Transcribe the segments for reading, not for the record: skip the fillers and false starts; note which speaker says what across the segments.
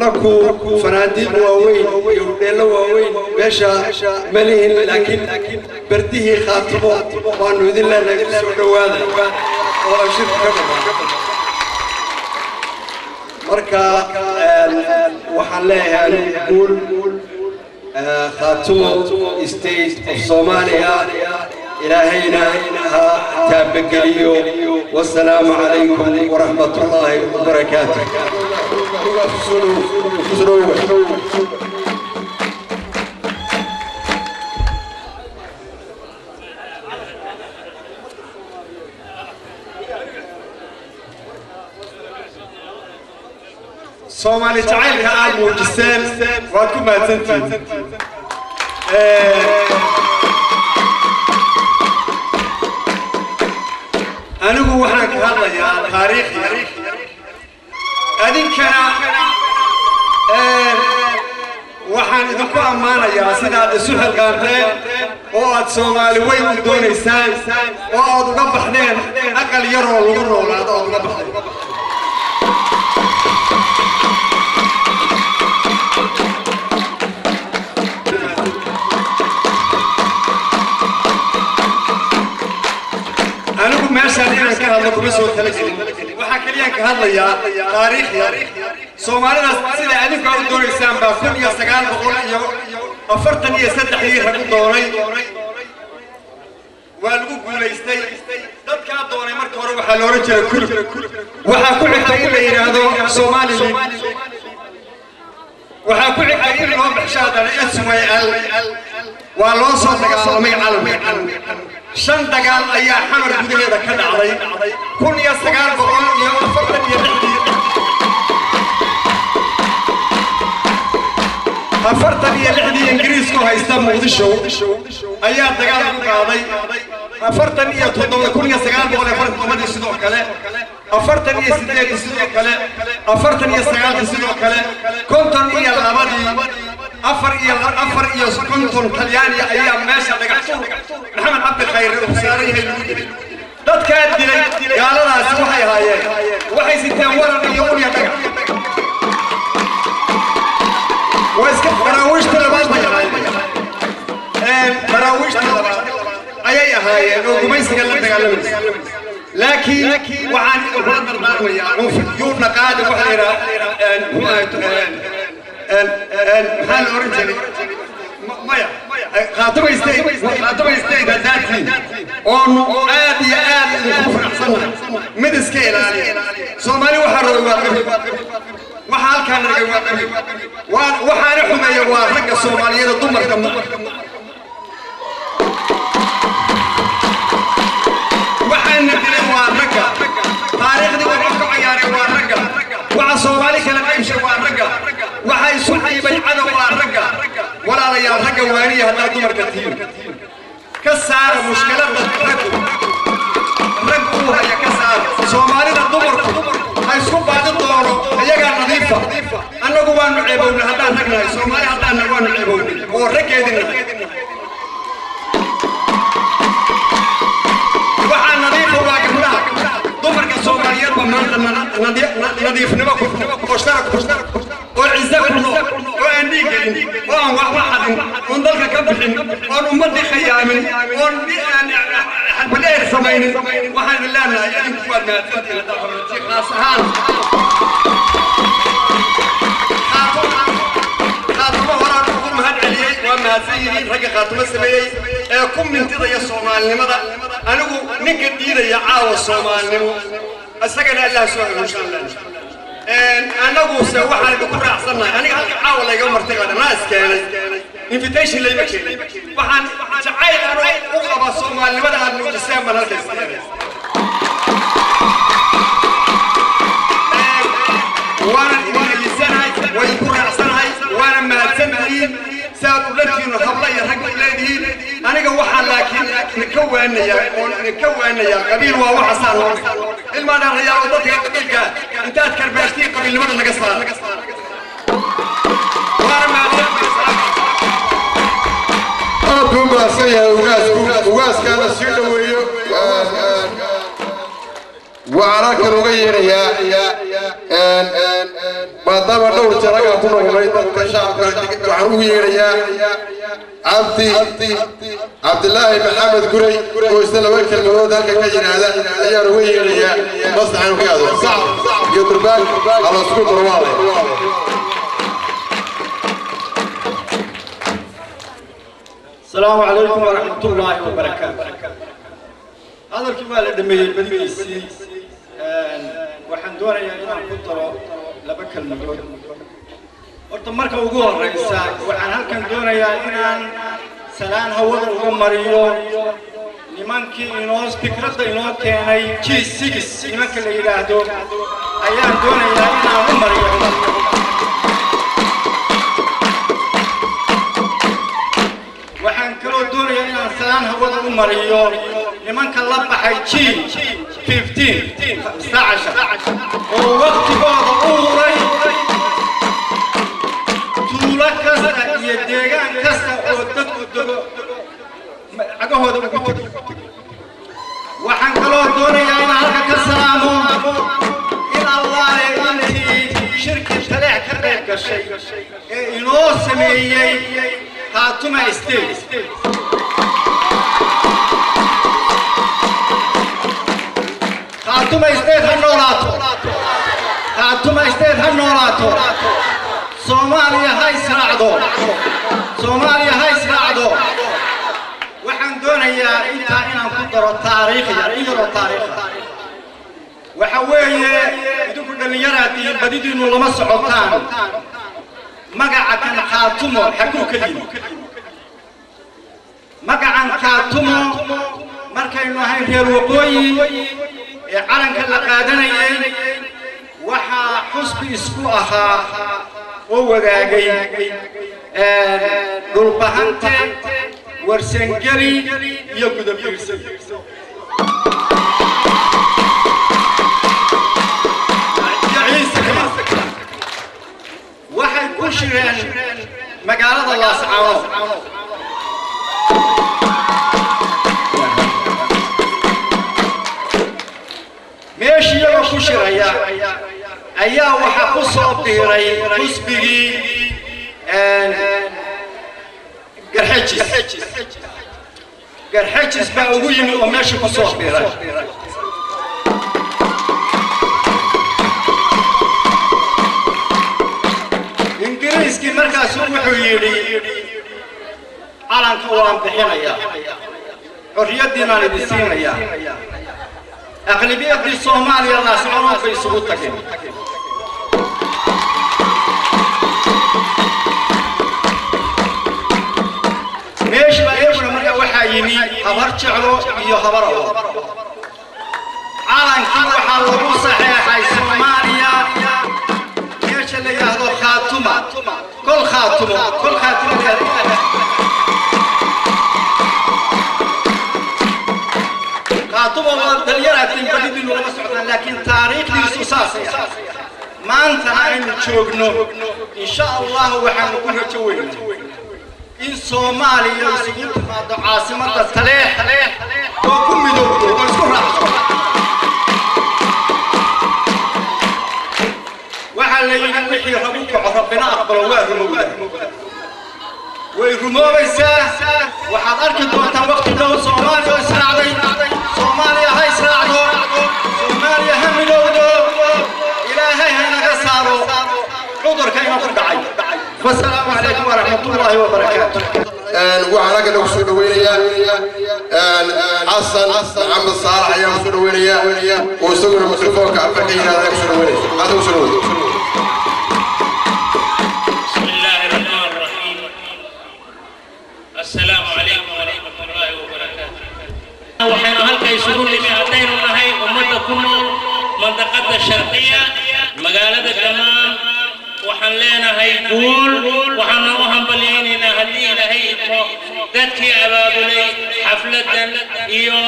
Speaker 1: أنكو فنادين واوين يوديلا واوين باشا مليهن لكن برديه خاطبه وأنه ذي الله نقصد هذا وأشوف مركا وحليها نقول خاطبه ستيت of Somalia إلهينا تابقليو والسلام عليكم ورحمة الله وبركاته. Somali تعال كأل موجسين وأكون ما تنتي. أنا هو حق هذا يا تاريخ أدين كنا وحن ذكوا أمانة يا سيدنا السحر قارتين وقت سومالي وين دون إنسان وقت قبحنين أقل يرول لا تقعد قبحنين ماشان كهذا كمسوا ثلاثين وحكيلين كهذا يا تاريخ سومالنا سيدا عليك أو دور إنسان بكون يستقال بقول أفرتني يسد حير هكون دوري والقبول يستي ضد كان دوري مركور وحلورج الكل وحكون عتيل يرادو سومالي وحكون عتيل لهم بحشاد الاسماء والله صدق مي علم شن دجال أيها حمر بديه ذا كذا علي كل يستقال بقول يوم فرد يدحدي أفرد يدحدي إنجليز كه يستمع ودشوا أيها دجال بقاضي أفرد يتوضع كل يستقال بقول أفرد ما يصدق كله أفرد يصدق كله أفرد يستقال يصدق كله كنتم إيا الأبدي أفر إيا كنتم طلياني أيام ماشى دقعتوا محمد عبد الخير وساريه الوجود ضد كاد دلي قال لنا سوحي هاي وحي ستين ورا يقول يا دقع واسكت براويش تلباس براويش تلباس أي هاي لو ما يسكت دقع لكن وعن الدار ويا يوم نقاد وحيرة هل أورنجلي مايا خاطب يستيد ذاتي أنه آدي الكفر أحسنها مد سكيل عليه سومالي وحروا وحال كان وحال حمية ورق الصوماليين الضمر كم وحال ندري ورق تاريخ دي ورق عياري ورق وعلى صومالي كلام يمشي ورق وحي سحي بيعنا ورق ولا يا رق وانية هذا الضمر كثير كسر مشكلة رقوها يا كسر صومالي الضمر هاي سكوب بعد الدور هي كان نظيفة أنا قوان معيبون هذا نقنا صومالي هذا نقوان معيبون ورق يدنا وحن نظيفة واقفنا ضمر كصوماليات ومن نظيف نبقى واشترك والعزة كله وأنيك وأن واحد ونضلك كبحين وأن أمدي خيامين وأن بلير سمين وحن لنا يعني كفرنا تنتهي لتفرج خاصهان خاطمة وراء كل مهد عليه وما سيدي رجع خاطمة سمي كم من تضيع الصومال لماذا أنا نقد يدا يعاو الصومال لمو أستقل الله سبحانه إن شاء الله أنا أقول سوى حالي بكرة أحسننا أنا أحاول أيوم مرتقى الناس كانت invitation اللي بكين وحن جعيل أروح أقرب الصومال لماذا هذا الجسام من هالكيس وأنا إني السنة ويكون أحسنها وأنا ما أتسمعين سأقول لك إنه حبلا يرحق إليه أنا جوحان لكن نكون يا قبيل وحصان المعنى الرجال وضد قبيلك أنت أذكر باشتي قبيل لماذا نقصها وأنا ما
Speaker 2: أبوما سيا وغاز كان السيد ويو وعراك الغير يا ما دام دور جرقة كنا ونريد كشعب وحروه يا عبد الله محمد قري ويستلم الكلمة ذاك كجن هذا يا روي يا مصلحة وكذا صعب يضربك على سقوط رواه.
Speaker 3: السلام عليكم ورحمة الله وبركاته. هذا الكمال الدمي بديسي waxaan doonayaa inaan ku daro laba kalmadood horta marka ugu horeysa waxaan halkan doonayaa inaan salaan hawada uga mariyo nimankii inoo fikradda inoo keenay G6 nimanka la yiraahdo ayaan doonayaa inaan u mariyo waxaan kaloo doonayaa inaan salaan hawada u mariyo nimanka la baxay G15 oo waqtigooda u huray tuulo kasta iyo deegaan kasta oo dadku dego cagahooda ugu tago waxaan kaloo doonayaa inaan halka ka salaamo in allaale intii shirki taleec ka qayb gashay ee inoo sameeyey Khatuma State Khatuma State هنولاتو Soomaaliya ha israacdo waxaan doonayaa inaan ku daro taariikh waxa weeye idinku dhalinyarada badidiinu lama socotaan magaca kan Khatuma xaguu ka yimid magacan Khatuma markaynu ahayn reer waqooyi ee calanka la qaadanayay waxa xusbi isku ahaa oo wadaagay dhulbahante warsangeli iyo gudabiirsan waxay ku shireen magaalada Laascaanood meeshii oo ku shiraya ayaa waxa ku soo biiray xusbigii garxajis baa ugu yimid oo meeshii ku soo biiray ingiriiskii markaas wuxuu yidhi calanka waan bixinayaa xorriyaddiina aan idin siinayaa أغلبية الصومالية لا سعروا في سقوطك ليش ما يبغى مرة وحايني خبرت شعره يخبره عالم كل حال صحيح الصومالية ليش اللي يهدو خاتمة كل خاتمة خاتمة دليراتين بديدين ولا مسعودان لكن تاريخ للسوساسية ما أنت عين تشوقنا إن شاء الله وحنا نكون نتوين إن صوماليا يسقط مع عاصمة التليح وكم يدوروا ونسكر وحنا ينحي ربك ربنا أقبل وارموه ويرموه إنسان وحد أركض وقت دور صوماليا وإسرائيل Soomaaliya ha israacdo Soomaaliya ha midowdo Ilaahay ha naga saaro cudurka inuu ku dhacay wassalaamu alaykum wa rahmatullahi wa barakatuh
Speaker 2: waxaan ka nagu soo dhaweynaya Xasan Maxamed Saalax ayaa soo dhaweynaya oo isaguna mikrofoonka afka yiraahdo soo dhaweynaya aad u soo dhaweynaya
Speaker 4: Bismillahir Rahmanir Rahim Assalamu alaykum wa rahmatullahi wa barakatuh waxaynu halka isugu nimi hadaynu nahay ummadda ku nool mandaqada sharqiya magaalada Damaan waxaan leenahay guul waxaan u hambalyeynaa hadii Ilaahay idmo dadkii abaabulay xafladan iyo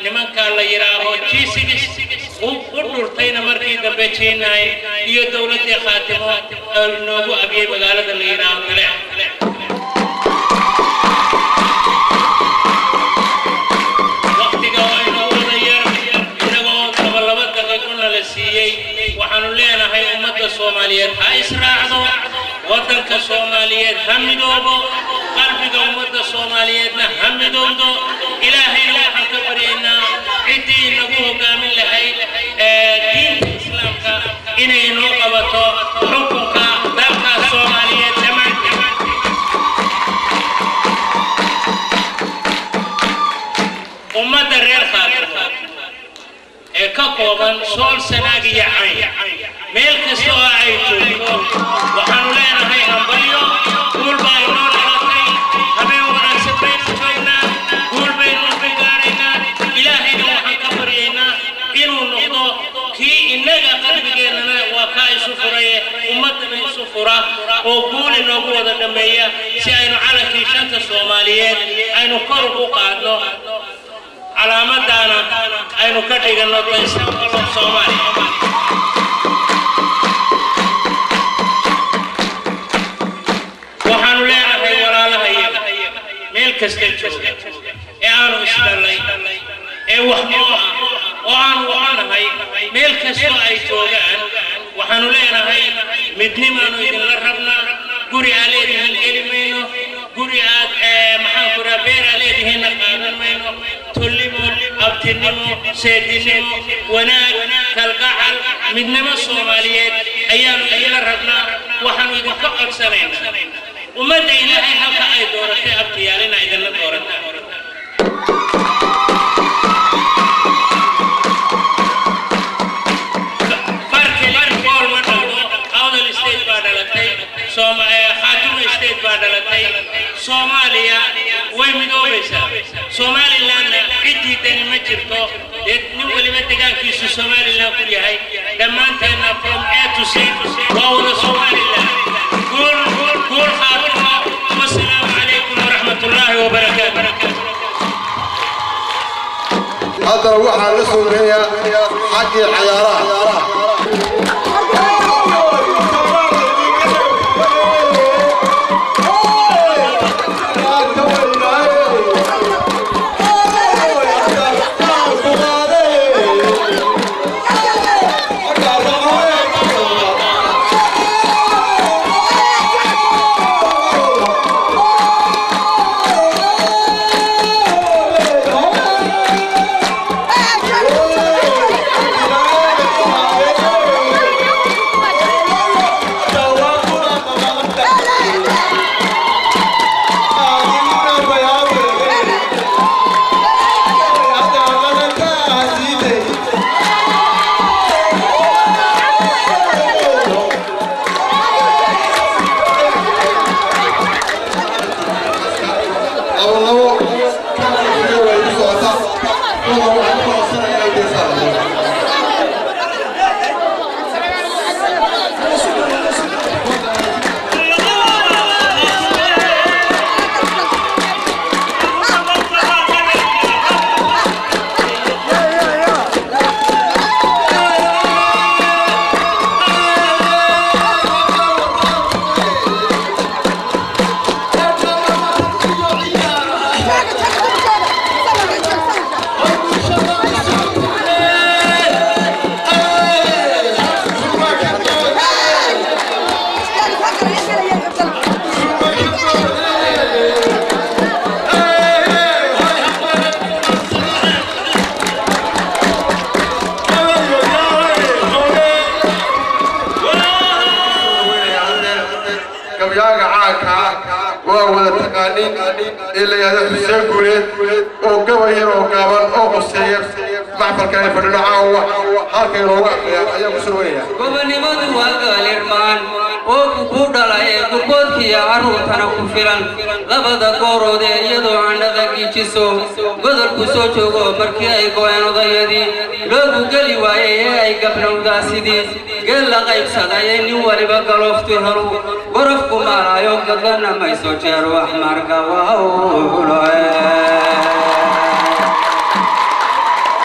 Speaker 4: nimanka la yiraahdo G6 u dhurtayna markii dambe jeenay iyo dawladda Khatuma noogu abiyay magaalada la yiraahdo Taleex waxaanu leenahay الصوماليات هاي إسراعه وطن كصوماليات همدوبو قلبك أمة الصوماليات همدوبو إلهي الله كبرينا عدي نبوه كامل لهي دين الإسلام إنه نوقبته حكمك ذلك الصوماليات زمان أمة الرير خاطر كقوبان سول سناجي عين ملك سوا عيتو وحنو لنا هاي همبليو قول باينون راتي همين ورا سبريت فينا قول بينون بقارينا إلهي نوحن كبرينا إنو نقضو كي إننا قلبنا وكاي سفرية أمتنا سفرة وقول نقول هذا دمية سيأينو على كيشانت الصوماليين أينو قربو قادنو علامتنا أينو كتيجنا تيسام الله الصومالي وحنو لنا هاي ولا لهاي ملك استيجو أنا إسرائيلي وحنا وأنا هاي ملك استوى جوجان وحنو لنا هاي مدني ما نريد نرهبنا قري عليه هالكلمينو قري عاد محاكرة بير عليه هالنقابل مينو تلمو أبتنمو سيدنمو وناك كالقعل مدنما الصوماليات أيام نرهبنا وحنو إذن كأك سنين ومدى إلهي حقا أي دورتي أبتيالنا إذن دورتنا خاتم استيت بادلتي سوماليا ويمدوبيسا سومالي لاند عدي تاني ما جرتو نولي مدقان كيسو سومالي لاند كل هاي دمانتنا from A to Z وهو سومالي لاند قول خاتم والسلام عليكم ورحمة الله وبركاته
Speaker 2: هذا روحها لسوريا حق العيارات إلا هذا حسين قولي أو قبل أو قابل أو قصير معفر كان يفرنا عاوة هالك يروح أيام سوريا.
Speaker 5: قبل ما دوا قالرمان أو كودا لا يكبر كي عارو ثنا كفران لبدا كورو ده يدو عند ذاك يجسو قدر كسو جوجو مركي أي كوانو ضيدي لو قالي واي أي قبل داسيدي قال لا غيب سداي نوالي بقلوف تهرو غرف كمارا يوم قدرنا ما يسوي روح ماركا واو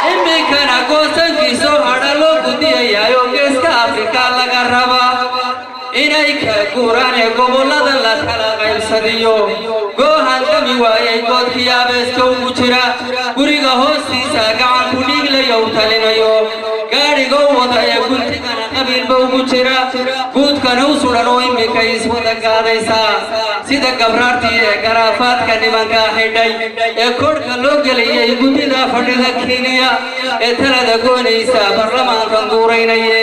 Speaker 5: إمي كان أقوسن كيسو هذا لو بدي يا يوم كيسك أفريقيا لقربا إنايك قرآن قبولا دللا خلا غير سديو قوهان كمي واي قد كيا بستو مچرا قريغا هوسي ساقعان كنيغ ليو تلينيو قاري قوة يا كنت كان qabiil ba ugu jira guudkana u suran oo imika iswada gaadaysaa sida gabraartii ee garaafaadka nimanka xidhay ee korka loo geliyay guddida fadhida Kenya ee talada goonaysa baarlamaankan guuraynaye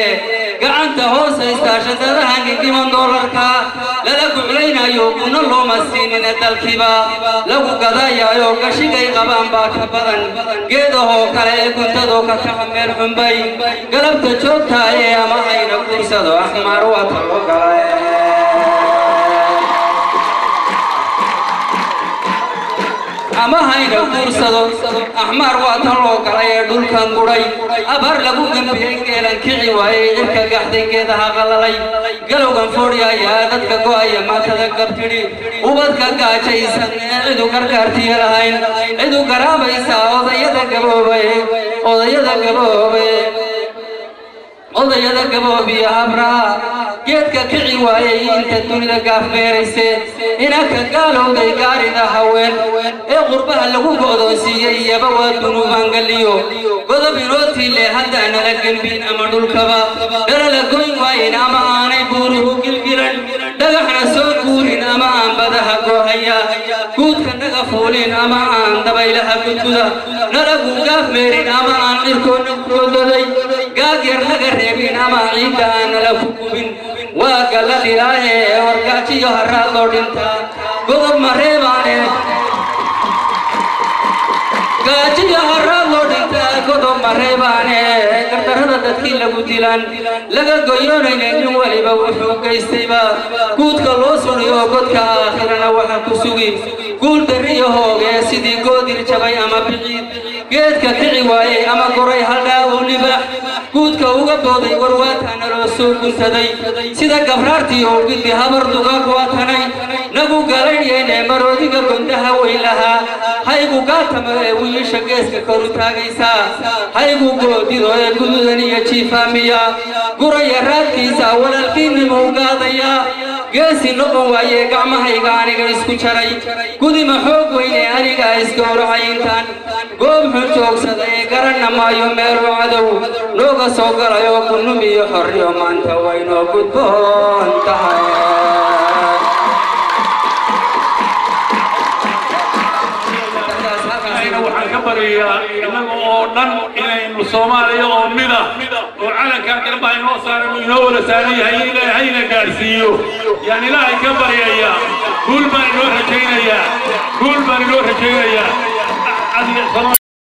Speaker 5: gacanta hoosaysta shaqadaha $1 lala guclaynayo kuna loo masiinin dalkiiba lagu gadayayo gashigay qabaan baa ka badan geedahoo kale ee guntadoo ka meel xunbay galabta joogta ee ama hayna guursado axmar wata loo galay ama hayna guursado axmar wata loo galay ee dhulkan guray abar lagu gambiyay geelan kici waayay cirka gaxday geedaha qalalay galowgan fooriyaya dadka go'aya maatada gabtiri ubadka gaajaysan cidu gargaartiya lahayn cidu garaabaysa odayada gaboobiya habraha geedka kici waayay inta dunida gaaf beerayse inanka gaalowday gaarida haween ee qurbaha lagu go'doonsiiyey iyaba waa dunuubaan galiyo godob inootii le haddaan nala gembin ama dhulkaba dhalala goyn waayin ama aanay buuruhu gilgilan dhagaxna soo guurin ama aan badaha goohaya guudka naga fuulin ama aan dabaylaha gudguda nalagu gaaf meerin ama aan cirkoona kurodaday gaagyar naga reebin ama ciidda aan nala ku gubin waa galla dhilaahe wargaajiyo haraad loo dhintaa godob ma reebaane gaajiyo haraad loo dhintaa godob ma reebaane gardarrada dadkii lagu dilan laga goyoonayna nin waliba wuxuu gaystayba guudka loo suniyo godka aakhirana waxa ku sugi guul darriyo hoogee sidii goodir jabay ama biciid geedka kici waayey ama goray haldhaa uu libax guudka uga booday warwaataana loo soo guntaday sida gabraartii oo giddi habar dugaag waatanay nagu galaynayne maroodiga gondaha weyn lahaa haygu gaatama ee wiilasha geeska kor u taagaysaa haygu goodido ee gududan iyo jiifaamiya guraya raadkiisa walaalkiinimuu gaadayaa geesi noqon waaye gacmahayga aniga isku jaray gudima xoog weyne aniga isgowracay intaan goob xun joogsada ee garanna maayo meeluu cadow nooga soo galayo kunum iyo xorriyo maanta waynoo gudboon tahay
Speaker 6: waxaan ka bariyaa innaga oo dhan inaynu Soomaaliya oo mida oo calanka garba inoo saaran inoo wada saaran yahay ilaahayna gaarsiiyo yani ilaahay ka bariyaya guul baan inoo rajaynaya